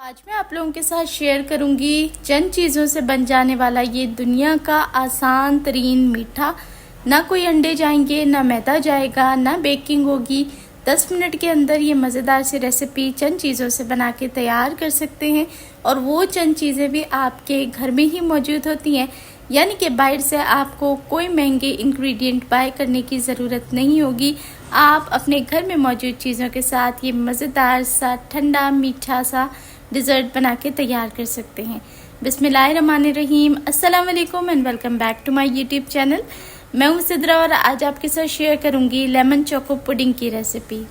आज मैं आप लोगों के साथ शेयर करूंगी चंद चीज़ों से बन जाने वाला ये दुनिया का आसान तरीन मीठा। ना कोई अंडे जाएंगे, ना मैदा जाएगा, ना बेकिंग होगी। 10 मिनट के अंदर ये मज़ेदार सी रेसिपी चंद चीज़ों से बना के तैयार कर सकते हैं और वो चंद चीज़ें भी आपके घर में ही मौजूद होती हैं, यानी कि बाहर से आपको कोई महंगे इंग्रेडिएंट बाय करने की ज़रूरत नहीं होगी। आप अपने घर में मौजूद चीज़ों के साथ ये मज़ेदार सा ठंडा मीठा सा डिज़र्ट बना के तैयार कर सकते हैं। बिस्मिल्लाहिर्रहमानिर्रहीम, अस्सलाम वालेकुम and welcome back to my YouTube channel. मैं हूँ सिद्रा और आज आपके साथ शेयर करूँगी लेमन चोको पुडिंग की रेसिपी।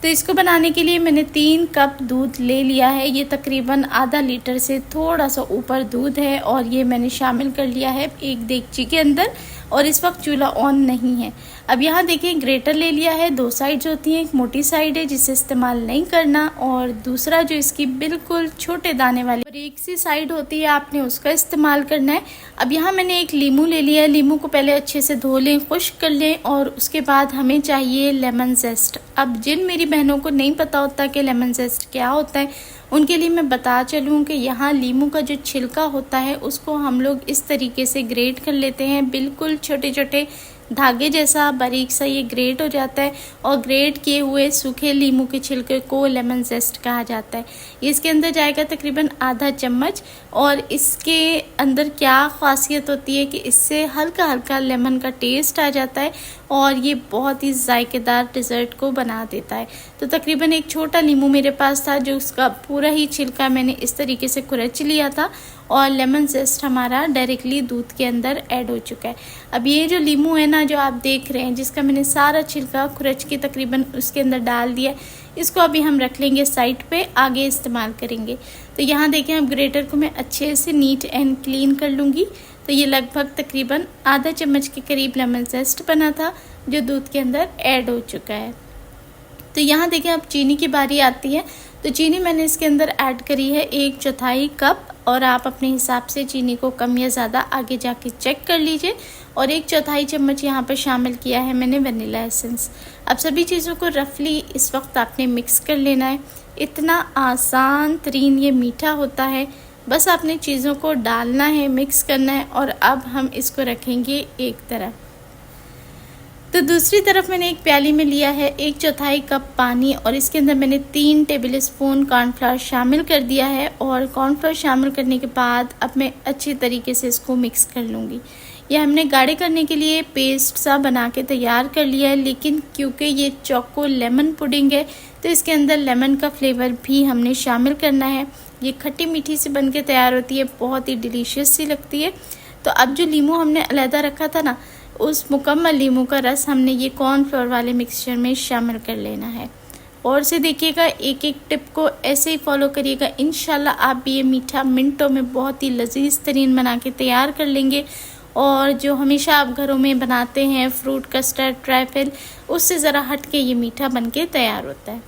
तो इसको बनाने के लिए मैंने 3 कप दूध ले लिया है। ये तकरीबन आधा लीटर से थोड़ा सा ऊपर दूध है और ये मैंने शामिल कर लिया है एक देगची के अंदर और इस वक्त चूल्हा ऑन नहीं है। अब यहाँ देखिए ग्रेटर ले लिया है। 2 साइड्स होती हैं, एक मोटी साइड है जिसे इस्तेमाल नहीं करना और दूसरा जो इसकी बिल्कुल छोटे दाने वाली और एक सी साइड होती है, आपने उसका इस्तेमाल करना है। अब यहाँ मैंने एक लीमू ले लिया है। लीमू को पहले अच्छे से धो लें, खुश्क कर लें और उसके बाद हमें चाहिए लेमन जेस्ट। अब जिन मेरी बहनों को नहीं पता होता कि लेमन जेस्ट क्या होता है, उनके लिए मैं बता चलूँ कि यहाँ लीमू का जो छिलका होता है उसको हम लोग इस तरीके से ग्रेट कर लेते हैं। बिल्कुल छोटे छोटे धागे जैसा बारीक सा ये ग्रेट हो जाता है और ग्रेट किए हुए सूखे लीमू के छिलके को लेमन जेस्ट कहा जाता है। इसके अंदर जाएगा तकरीबन आधा चम्मच और इसके अंदर क्या ख़ासियत होती है कि इससे हल्का हल्का लेमन का टेस्ट आ जाता है और ये बहुत ही जायकेदार डिज़र्ट को बना देता है। तो तकरीबन एक छोटा लीमू मेरे पास था जो उसका पूरा ही छिलका मैंने इस तरीके से कुरच लिया था और लेमन जेस्ट हमारा डायरेक्टली दूध के अंदर ऐड हो चुका है। अब ये जो लीमू है ना जो आप देख रहे हैं, जिसका मैंने सारा छिलका कुरच के तकरीबन उसके अंदर डाल दिया, इसको अभी हम रख लेंगे साइड पे, आगे इस्तेमाल करेंगे। तो यहाँ देखें अब ग्रेटर को मैं अच्छे से नीट एंड क्लीन कर लूँगी। तो ये लगभग तकरीबन आधा चम्मच के करीब लेमन जेस्ट बना था जो दूध के अंदर ऐड हो चुका है। तो यहाँ देखें अब चीनी की बारी आती है। तो चीनी मैंने इसके अंदर ऐड करी है 1/4 कप और आप अपने हिसाब से चीनी को कम या ज़्यादा आगे जाके चेक कर लीजिए। और 1/4 चम्मच यहाँ पर शामिल किया है मैंने वनीला एसेंस। अब सभी चीज़ों को रफली इस वक्त आपने मिक्स कर लेना है। इतना आसान तरीन ये मीठा होता है, बस आपने चीज़ों को डालना है, मिक्स करना है और अब हम इसको रखेंगे एक तरफ। तो दूसरी तरफ मैंने एक प्याली में लिया है 1/4 कप पानी और इसके अंदर मैंने 3 टेबल स्पून कॉर्नफ्लावर शामिल कर दिया है और कॉर्नफ्लावर शामिल करने के बाद अब मैं अच्छी तरीके से इसको मिक्स कर लूँगी। यह हमने गाढ़े करने के लिए पेस्ट सा बना के तैयार कर लिया है, लेकिन क्योंकि ये चोको लेमन पुडिंग है तो इसके अंदर लेमन का फ्लेवर भी हमने शामिल करना है। ये खट्टी मीठी सी बन के तैयार होती है, बहुत ही डिलीशियस सी लगती है। तो अब जो लीमू हमने अलहदा रखा था ना, उस मुकम्मल लीमू का रस हमने ये कॉर्नफ्लोर वाले मिक्सचर में शामिल कर लेना है। और से देखिएगा, एक एक टिप को ऐसे ही फॉलो करिएगा। इंशाल्लाह आप भी ये मीठा मिनटों में बहुत ही लजीज तरीन बना के तैयार कर लेंगे और जो हमेशा आप घरों में बनाते हैं फ्रूट कस्टर्ड ट्राइफल, उससे ज़रा हट के ये मीठा बन के तैयार होता है।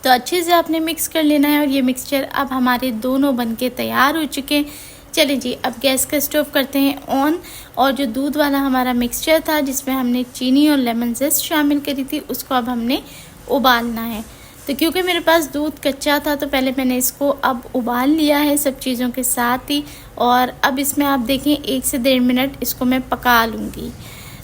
तो अच्छे से आपने मिक्स कर लेना है और ये मिक्सचर अब हमारे दोनों बन के तैयार हो चुके हैं। चलें जी, अब गैस का स्टोव करते हैं ऑन और जो दूध वाला हमारा मिक्सचर था जिसमें हमने चीनी और लेमन जेस्ट शामिल करी थी, उसको अब हमने उबालना है। तो क्योंकि मेरे पास दूध कच्चा था तो पहले मैंने इसको अब उबाल लिया है सब चीज़ों के साथ ही और अब इसमें आप देखें 1 से 1.5 मिनट इसको मैं पका लूँगी।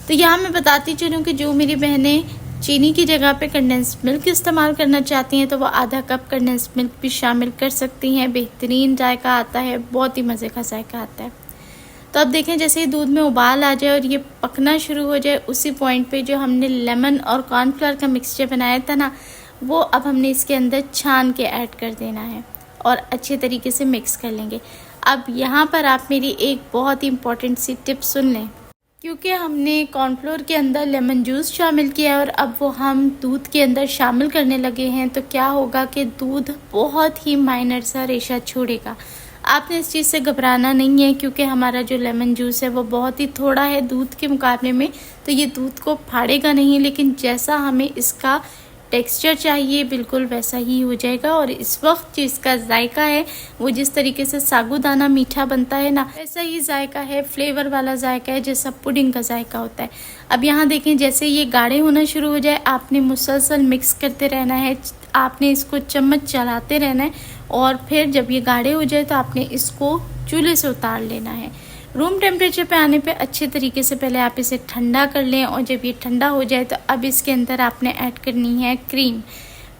तो यहाँ मैं बताती चलूँ कि जो मेरी बहनें चीनी की जगह पे कंडेंस्ड मिल्क इस्तेमाल करना चाहती हैं तो वो आधा कप कंडेंस्ड मिल्क भी शामिल कर सकती हैं। बेहतरीन जायका आता है, बहुत ही मज़े का जायका आता है। तो अब देखें जैसे ही दूध में उबाल आ जाए और ये पकना शुरू हो जाए, उसी पॉइंट पे जो हमने लेमन और कॉर्नफ्लावर का मिक्सचर बनाया था ना, वो अब हमने इसके अंदर छान के ऐड कर देना है और अच्छे तरीके से मिक्स कर लेंगे। अब यहाँ पर आप मेरी एक बहुत ही इम्पॉर्टेंट सी टिप सुन लें। क्योंकि हमने कॉर्नफ्लोर के अंदर लेमन जूस शामिल किया है और अब वो हम दूध के अंदर शामिल करने लगे हैं, तो क्या होगा कि दूध बहुत ही माइनर सा रेशा छोड़ेगा। आपने इस चीज़ से घबराना नहीं है क्योंकि हमारा जो लेमन जूस है वो बहुत ही थोड़ा है दूध के मुकाबले में, तो ये दूध को फाड़ेगा नहीं, लेकिन जैसा हमें इसका टेक्सचर चाहिए बिल्कुल वैसा ही हो जाएगा। और इस वक्त जो इसका जायका है वो जिस तरीके से साबूदाना मीठा बनता है ना, वैसा ही जायका है, फ्लेवर वाला जायका है जैसा पुडिंग का जायका होता है। अब यहाँ देखें जैसे ये गाढ़े होना शुरू हो जाए, आपने मुसलसल मिक्स करते रहना है, आपने इसको चम्मच चलाते रहना है और फिर जब ये गाढ़े हो जाए तो आपने इसको चूल्हे से उतार लेना है। रूम टेम्परेचर पे आने पे अच्छे तरीके से पहले आप इसे ठंडा कर लें, और जब ये ठंडा हो जाए तो अब इसके अंदर आपने ऐड करनी है क्रीम।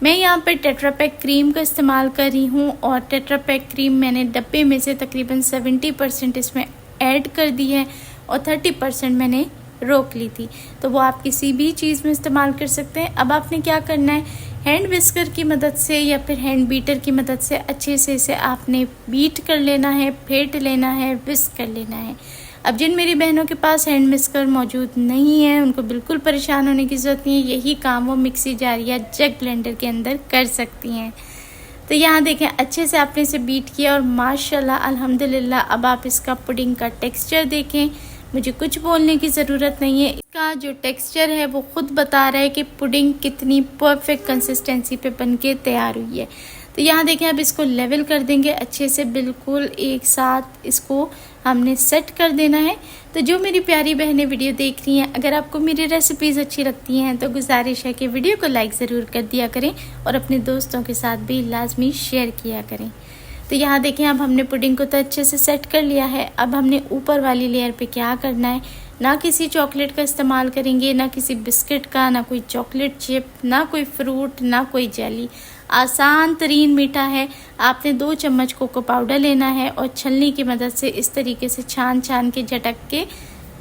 मैं यहाँ पर टेट्रा पैक क्रीम का इस्तेमाल कर रही हूँ, और टेट्रा पैक क्रीम मैंने डब्बे में से तकरीबन 70% इसमें ऐड कर दी है और 30% मैंने रोक ली थी, तो वो आप किसी भी चीज़ में इस्तेमाल कर सकते हैं। अब आपने क्या करना है, हैंड विस्कर की मदद से या फिर हैंड बीटर की मदद से अच्छे से इसे आपने बीट कर लेना है, फेंट लेना है, विस्क कर लेना है। अब जिन मेरी बहनों के पास हैंड विस्कर मौजूद नहीं है उनको बिल्कुल परेशान होने की ज़रूरत नहीं है, यही काम वो मिक्सी जार या जग ब्लेंडर के अंदर कर सकती हैं। तो यहाँ देखें अच्छे से आपने इसे बीट किया और माशाल्लाह अल्हम्दुलिल्लाह अब आप इसका पुडिंग का टेक्सचर देखें, मुझे कुछ बोलने की ज़रूरत नहीं है, इसका जो टेक्सचर है वो खुद बता रहा है कि पुडिंग कितनी परफेक्ट कंसिस्टेंसी पे बनके तैयार हुई है। तो यहाँ देखें अब इसको लेवल कर देंगे अच्छे से, बिल्कुल एक साथ इसको हमने सेट कर देना है। तो जो मेरी प्यारी बहनें वीडियो देख रही हैं, अगर आपको मेरी रेसिपीज़ अच्छी लगती हैं तो गुजारिश है कि वीडियो को लाइक ज़रूर कर दिया करें और अपने दोस्तों के साथ भी लाजमी शेयर किया करें। तो यहाँ देखें अब हमने पुडिंग को तो अच्छे से सेट कर लिया है। अब हमने ऊपर वाली लेयर पे क्या करना है, ना किसी चॉकलेट का इस्तेमाल करेंगे, ना किसी बिस्किट का, ना कोई चॉकलेट चिप, ना कोई फ्रूट, ना कोई जेली। आसान तरीन मीठा है। आपने 2 चम्मच कोको पाउडर लेना है और छलनी की मदद से इस तरीके से छान छान के झटक के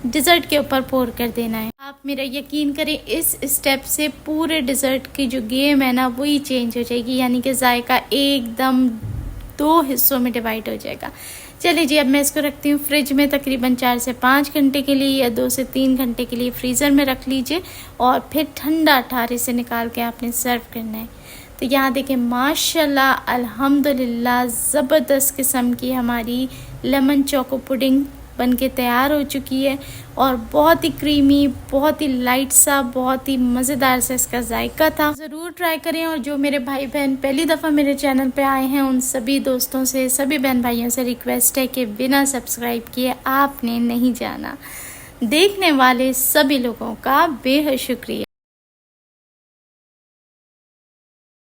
डिज़र्ट के ऊपर पोर कर देना है। आप मेरा यकीन करें इस स्टेप से पूरे डिज़र्ट की जो गेम है ना वही चेंज हो जाएगी, यानी कि जायका एकदम 2 हिस्सों में डिवाइड हो जाएगा। चलिए जी अब मैं इसको रखती हूँ फ्रिज में तकरीबन 4 से 5 घंटे के लिए या 2 से 3 घंटे के लिए फ्रीज़र में रख लीजिए, और फिर ठंडा अठारे से निकाल के आपने सर्व करना है। तो यहाँ देखें माशाल्लाह अल्हम्दुलिल्लाह ज़बरदस्त किस्म की हमारी लेमन चोको पुडिंग बनके तैयार हो चुकी है, और बहुत ही क्रीमी, बहुत ही लाइट सा, बहुत ही मज़ेदार सा इसका जायका था। ज़रूर ट्राई करें। और जो मेरे भाई बहन पहली दफ़ा मेरे चैनल पे आए हैं उन सभी दोस्तों से, सभी बहन भाइयों से रिक्वेस्ट है कि बिना सब्सक्राइब किए आपने नहीं जाना। देखने वाले सभी लोगों का बेहद शुक्रिया।